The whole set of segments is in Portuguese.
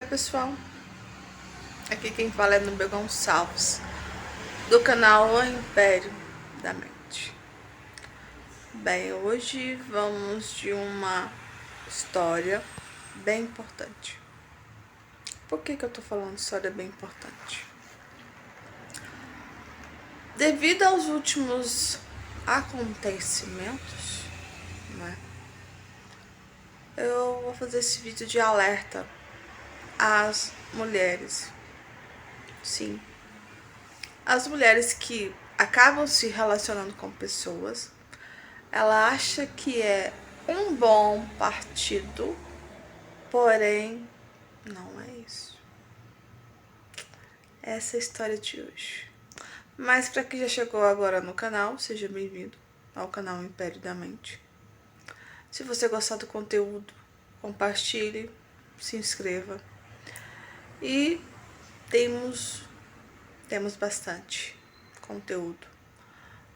pessoal, aqui quem fala é Nubia Gonçalves, do canal O Império da Mente. Bem, hoje vamos de uma história bem importante. Por que eu tô falando de história bem importante? Devido aos últimos acontecimentos, né, eu vou fazer esse vídeo de alerta às mulheres. Sim, as mulheres que acabam se relacionando com pessoas, ela acha que é um bom partido, porém não é isso. Essa é a história de hoje. Mas para quem já chegou agora no canal, seja bem-vindo ao canal Império da Mente. Se você gostar do conteúdo, compartilhe, se inscreva. E temos bastante conteúdo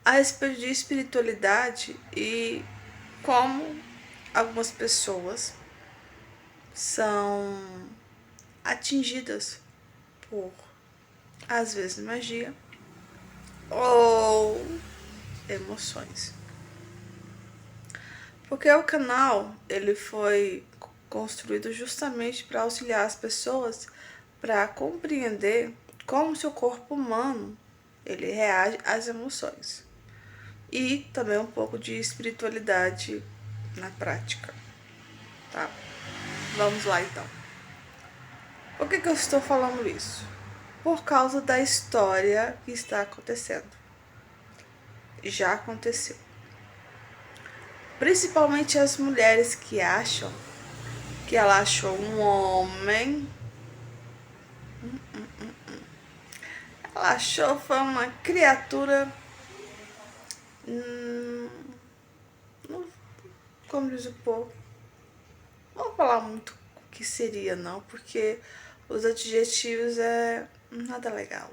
a respeito de espiritualidade e como algumas pessoas são atingidas por, às vezes, magia ou emoções. Porque o canal ele foi construído justamente para auxiliar as pessoas para compreender como seu corpo humano ele reage às emoções. E também um pouco de espiritualidade na prática, tá? Vamos lá então. Por que eu estou falando isso? Por causa da história que está acontecendo. Já aconteceu. Principalmente as mulheres que acham que ela achou um homem. Ela achou foi uma criatura. Como diz o povo. Não vou falar muito o que seria, não, porque os adjetivos é nada legal.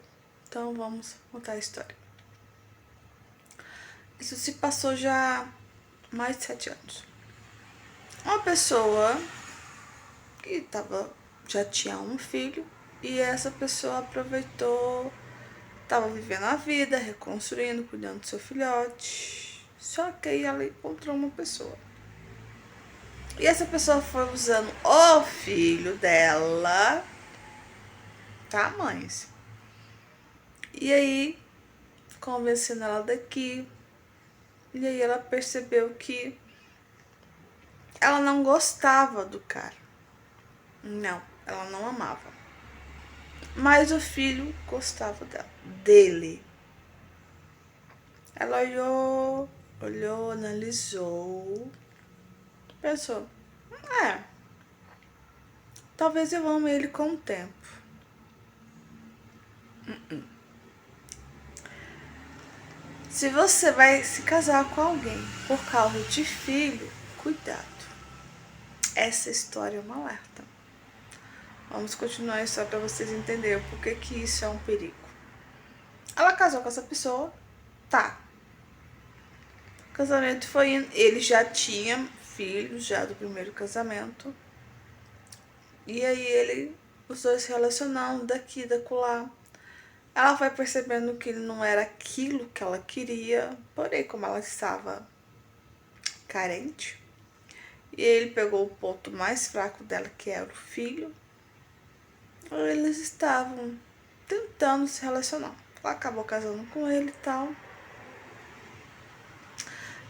Então vamos contar a história. Isso se passou já há mais de 7 anos. Uma pessoa que já tinha um filho e essa pessoa aproveitou, estava vivendo a vida, reconstruindo, cuidando do seu filhote. Só que aí ela encontrou uma pessoa. E essa pessoa foi usando o filho dela, tá, mães? E aí, convencendo ela daqui. E aí ela percebeu que ela não gostava do cara. Não, ela não amava. Mas o filho gostava dele. Ela olhou, analisou. Pensou, talvez eu ame ele com o tempo. Se você vai se casar com alguém por causa de filho, cuidado. Essa história é um alerta. Vamos continuar a história para vocês entenderem por que isso é um perigo. Ela casou com essa pessoa, tá. O casamento foi indo. Ele já tinha filhos já do primeiro casamento. E aí os dois se relacionando daqui, da acolá. Ela vai percebendo que ele não era aquilo que ela queria, porém como ela estava carente, e ele pegou o ponto mais fraco dela, que era o filho, eles estavam tentando se relacionar. Ela acabou casando com ele e tal.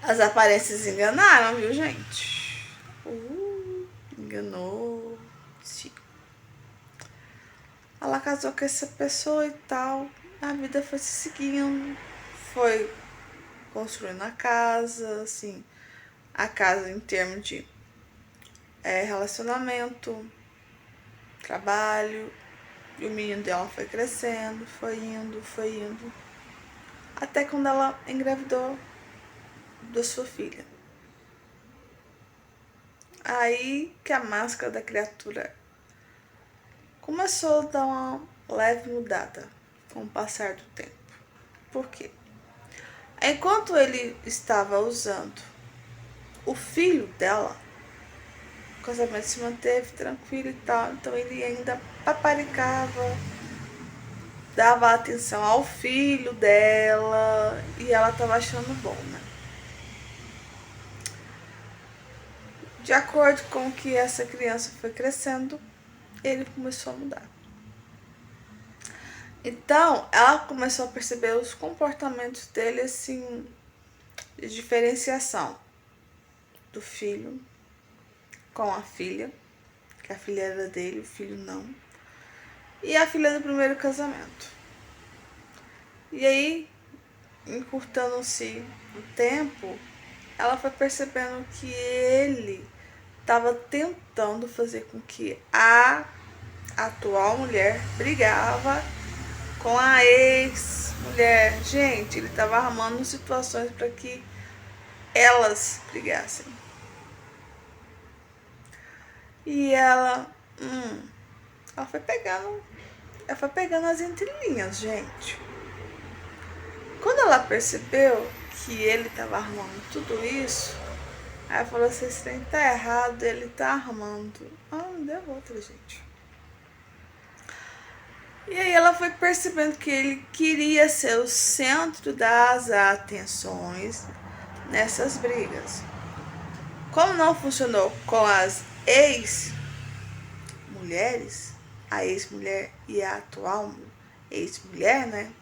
As aparências enganaram, viu, gente? Enganou. Sim. Ela casou com essa pessoa e tal. A vida foi se seguindo. Foi construindo a casa, assim. A casa em termos de relacionamento, trabalho. E o menino dela foi crescendo, foi indo. Até quando ela engravidou da sua filha. Aí que a máscara da criatura começou a dar uma leve mudada com o passar do tempo. Por quê? Enquanto ele estava usando o filho dela, o casamento se manteve tranquilo e tal. Então ele ainda paparicava, dava atenção ao filho dela e ela tava achando bom, né? De acordo com que essa criança foi crescendo, ele começou a mudar. Então, ela começou a perceber os comportamentos dele, assim, de diferenciação do filho com a filha, que a filha era dele, o filho não, e a filha do primeiro casamento. E aí, encurtando-se o tempo, ela foi percebendo que ele estava tentando fazer com que a atual mulher brigava com a ex-mulher. Gente, ele estava arrumando situações para que elas brigassem. E ela foi pegando as entrelinhas, gente. Quando ela percebeu que ele estava arrumando tudo isso, aí ela falou assim, esse trem tá errado, ele tá armando. Não deu outra, gente. E aí ela foi percebendo que ele queria ser o centro das atenções nessas brigas. Como não funcionou com as ex-mulheres, a ex-mulher e a atual ex-mulher, né?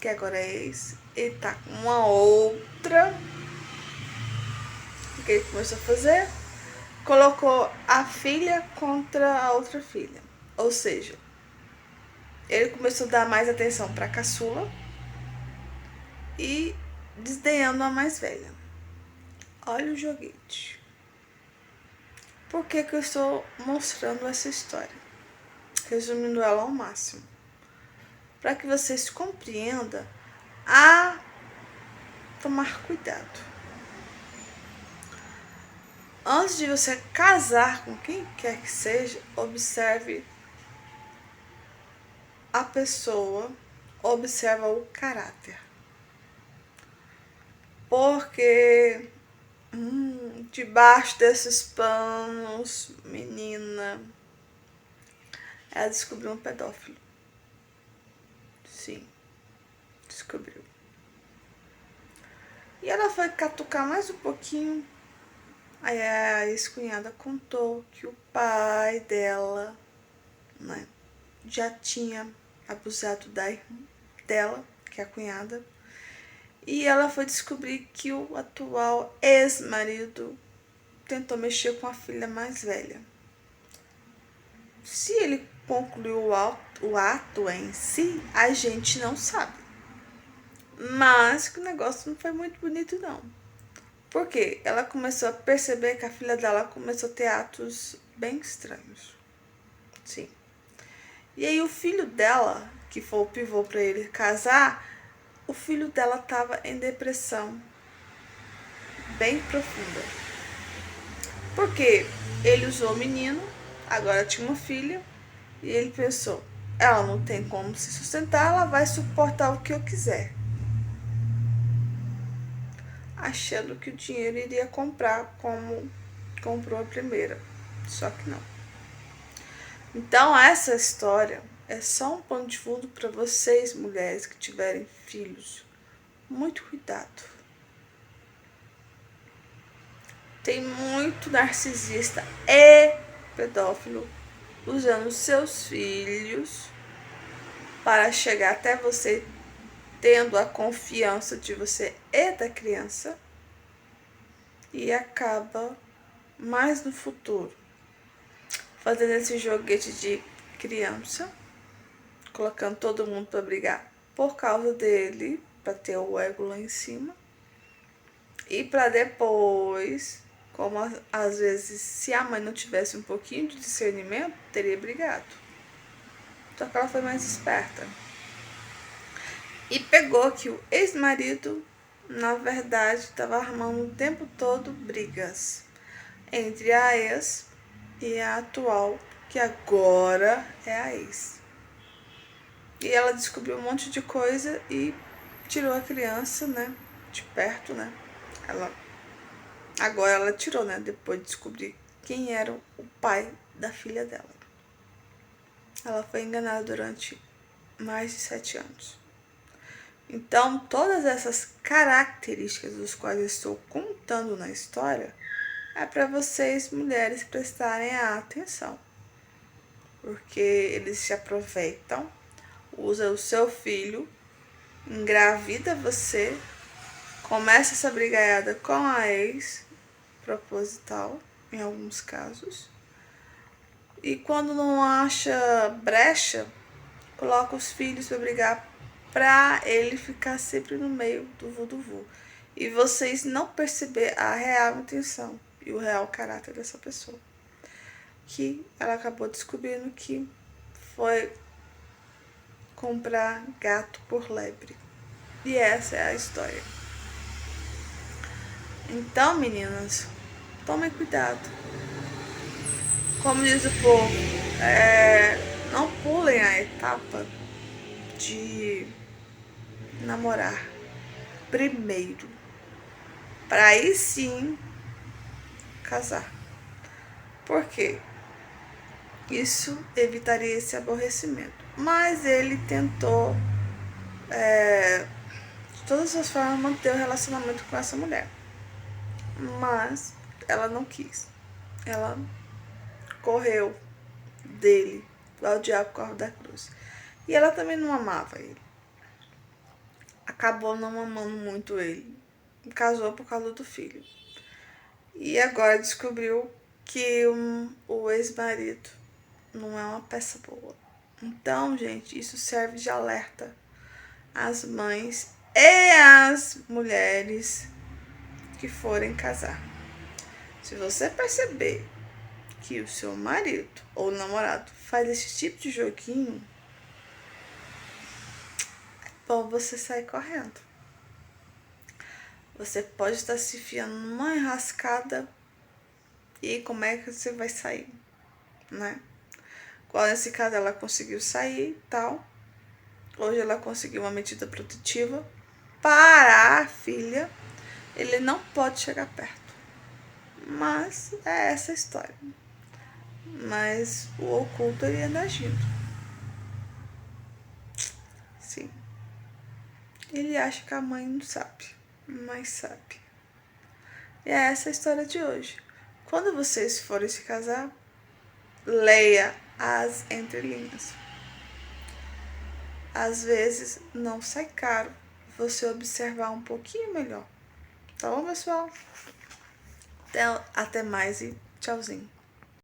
Que agora é ex, ele tá com uma outra. O que ele começou a fazer? Colocou a filha contra a outra filha. Ou seja, ele começou a dar mais atenção para a caçula e desdenhando a mais velha. Olha o joguete. Por que eu estou mostrando essa história? Resumindo ela ao máximo. Para que vocês compreendam a tomar cuidado. Antes de você casar com quem quer que seja, observe a pessoa, observa o caráter. Porque debaixo desses panos, menina, ela descobriu um pedófilo. Sim, descobriu. E ela foi catucar mais um pouquinho. Aí a ex-cunhada contou que o pai dela, né, já tinha abusado da irmã dela, que é a cunhada. E ela foi descobrir que o atual ex-marido tentou mexer com a filha mais velha. Se ele concluiu o ato em si, a gente não sabe. Mas que o negócio não foi muito bonito, não. Por quê? Ela começou a perceber que a filha dela começou a ter atos bem estranhos. Sim. E aí o filho dela, que foi o pivô para ele casar, o filho dela estava em depressão bem profunda. Porque ele usou o menino, agora tinha uma filha, e ele pensou, ela não tem como se sustentar, ela vai suportar o que eu quiser. Achando que o dinheiro iria comprar como comprou a primeira. Só que não. Então essa história é só um pano de fundo para vocês, mulheres que tiverem filhos. Muito cuidado. Tem muito narcisista e pedófilo usando seus filhos para chegar até você, tendo a confiança de você e da criança, e acaba mais no futuro fazendo esse joguete de criança, colocando todo mundo para brigar por causa dele, para ter o ego lá em cima, e para depois, como às vezes se a mãe não tivesse um pouquinho de discernimento, teria brigado. Só que ela foi mais esperta e pegou que o ex-marido, na verdade, estava armando o tempo todo brigas entre a ex e a atual, que agora é a ex. E ela descobriu um monte de coisa e tirou a criança, né, de perto, né? Agora ela tirou, né, depois de descobrir quem era o pai da filha dela. Ela foi enganada durante mais de 7 anos. Então, todas essas características dos quais eu estou contando na história é para vocês, mulheres, prestarem atenção. Porque eles se aproveitam, usam o seu filho, engravida você, começa essa brigaiada com a ex, proposital, em alguns casos. E quando não acha brecha, coloca os filhos para brigar pra ele ficar sempre no meio do vudu. E vocês não perceber a real intenção e o real caráter dessa pessoa. Que ela acabou descobrindo que foi comprar gato por lebre. E essa é a história. Então, meninas, tomem cuidado. Como diz o povo, não pulem a etapa de namorar primeiro, para aí sim casar. Por quê? Isso evitaria esse aborrecimento. Mas ele tentou, de todas as formas, manter o relacionamento com essa mulher. Mas ela não quis. Ela correu dele, lá o diabo corre da cruz. E ela também não amava ele. Acabou não amando muito ele. Casou por causa do filho. E agora descobriu que o ex-marido não é uma peça boa. Então, gente, isso serve de alerta às mães e às mulheres que forem casar. Se você perceber que o seu marido ou namorado faz esse tipo de joguinho, é bom você sair correndo. Você pode estar se enfiando numa enrascada e como é que você vai sair, né? Qual nesse caso ela conseguiu sair e tal. Hoje ela conseguiu uma medida protetiva para a filha. Ele não pode chegar perto. Mas é essa a história. Mas o oculto ele anda agindo. Sim. Ele acha que a mãe não sabe, mas sabe. E é essa a história de hoje. Quando vocês forem se casar, leia as entrelinhas. Às vezes não sai caro você observar um pouquinho melhor. Tá bom, pessoal? Até mais e tchauzinho.